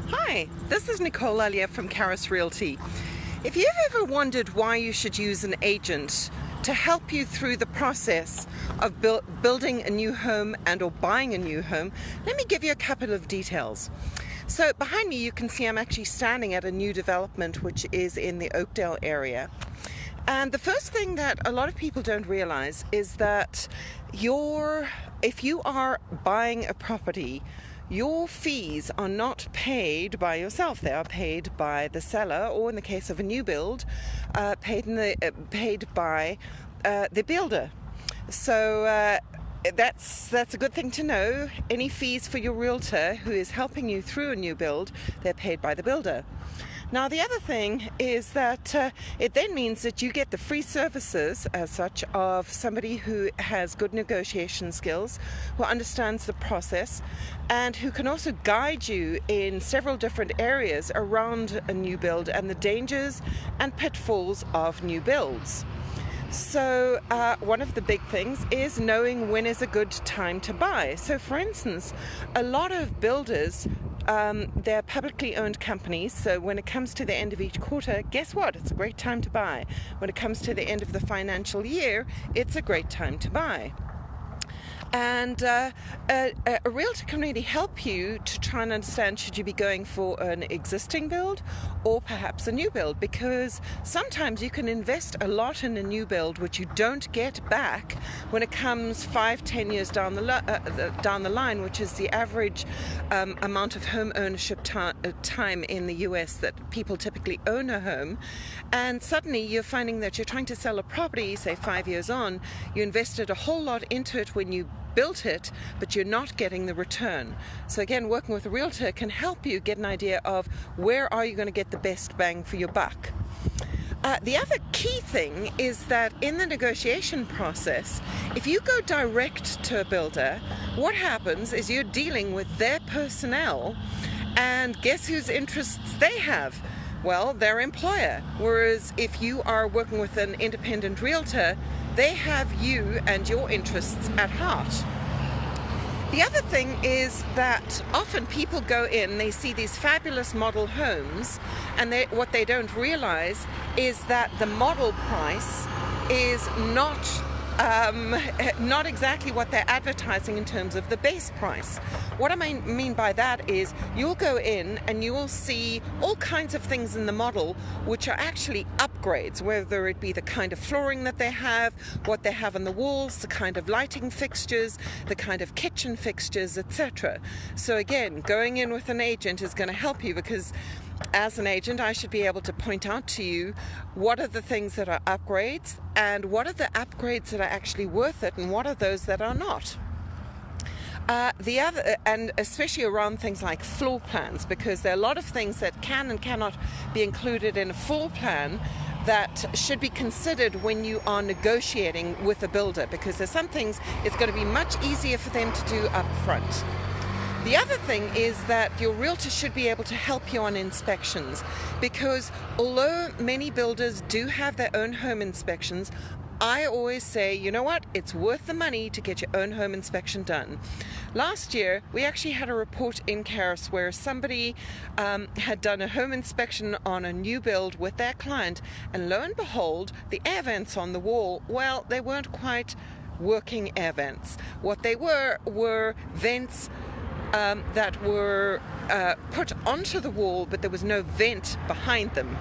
Hi, this is Nicole Earlier from Caris Realty. If you've ever wondered why you should use an agent to help you through the process of building a new home and or buying a new home, let me give you a couple of details. So behind me you can see I'm actually standing at a new development which is in the Oakdale area. And the first thing that a lot of people don't realize is that if you are buying a property, your fees are not paid by yourself. They are paid by the seller, or in the case of a new build, paid by the builder. So that's a good thing to know. Any fees for your realtor who is helping you through a new build, they're paid by the builder. Now the other thing is that it then means that you get the free services as such of somebody who has good negotiation skills, who understands the process, and who can also guide you in several different areas around a new build and the dangers and pitfalls of new builds. So one of the big things is knowing when is a good time to buy. So for instance, a lot of builders, they're publicly owned companies, so when it comes to the end of each quarter, guess what? It's a great time to buy. When it comes to the end of the financial year, it's a great time to buy. And a realtor can really help you to try and understand, should you be going for an existing build or perhaps a new build, because sometimes you can invest a lot in a new build which you don't get back when it comes 5-10 years down the line, which is the average amount of home ownership time in the US that people typically own a home. And suddenly you're finding that you're trying to sell a property, say 5 years on, you invested a whole lot into it when you built it, but you're not getting the return. So again, working with a realtor can help you get an idea of where are you going to get the best bang for your buck. The other key thing is that in the negotiation process, if you go direct to a builder, what happens is you're dealing with their personnel, and guess whose interests they have? Well, their employer. Whereas if you are working with an independent realtor, they have you and your interests at heart. The other thing is that often people go in, they see these fabulous model homes, and what they don't realize is that the model price is not exactly what they're advertising in terms of the base price. What I mean by that is you'll go in and you will see all kinds of things in the model which are actually upgrades, whether it be the kind of flooring that they have, what they have on the walls, the kind of lighting fixtures, the kind of kitchen fixtures, etc. So again, going in with an agent is going to help you, because as an agent, I should be able to point out to you what are the things that are upgrades and what are the upgrades that are actually worth it and what are those that are not. The other, and especially around things like floor plans, because there are a lot of things that can and cannot be included in a floor plan that should be considered when you are negotiating with a builder, because there's some things it's going to be much easier for them to do up front. The other thing is that your realtor should be able to help you on inspections, because although many builders do have their own home inspections, I always say, you know what, it's worth the money to get your own home inspection done. Last year, we actually had a report in Caris where somebody had done a home inspection on a new build with their client, and lo and behold, the air vents on the wall, well, they weren't quite working air vents. What they were vents that were put onto the wall, but there was no vent behind them.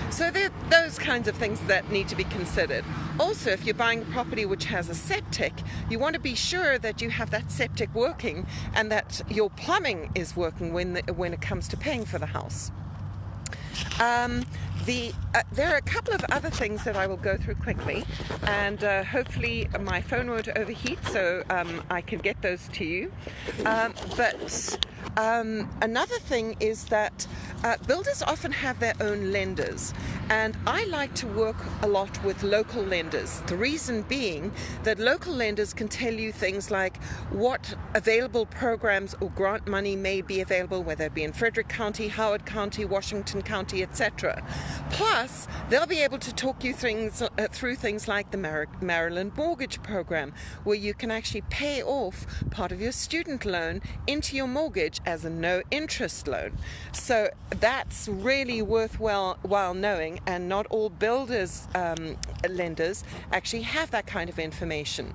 So there are those kinds of things that need to be considered. Also, if you're buying a property which has a septic, you want to be sure that you have that septic working and that your plumbing is working when it comes to paying for the house. There are a couple of other things that I will go through quickly, and hopefully my phone won't overheat, so I can get those to you. But another thing is that builders often have their own lenders, And I like to work a lot with local lenders. The reason being that local lenders can tell you things like what available programs or grant money may be available, whether it be in Frederick County, Howard County, Washington County, etc. Plus, they'll be able to talk you through things like the Maryland Mortgage Program, where you can actually pay off part of your student loan into your mortgage as a no-interest loan. So that's really worthwhile knowing, and not all builders lenders actually have that kind of information.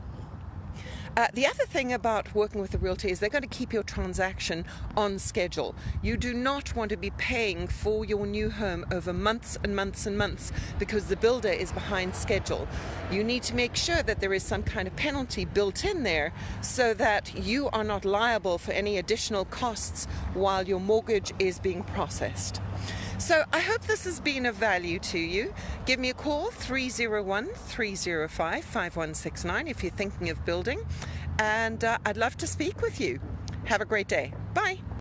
The other thing about working with a realtor is they're going to keep your transaction on schedule. You do not want to be paying for your new home over months and months and months because the builder is behind schedule. You need to make sure that there is some kind of penalty built in there so that you are not liable for any additional costs while your mortgage is being processed. So I hope this has been of value to you. Give me a call, 301-305-5169 if you're thinking of building. And I'd love to speak with you. Have a great day. Bye.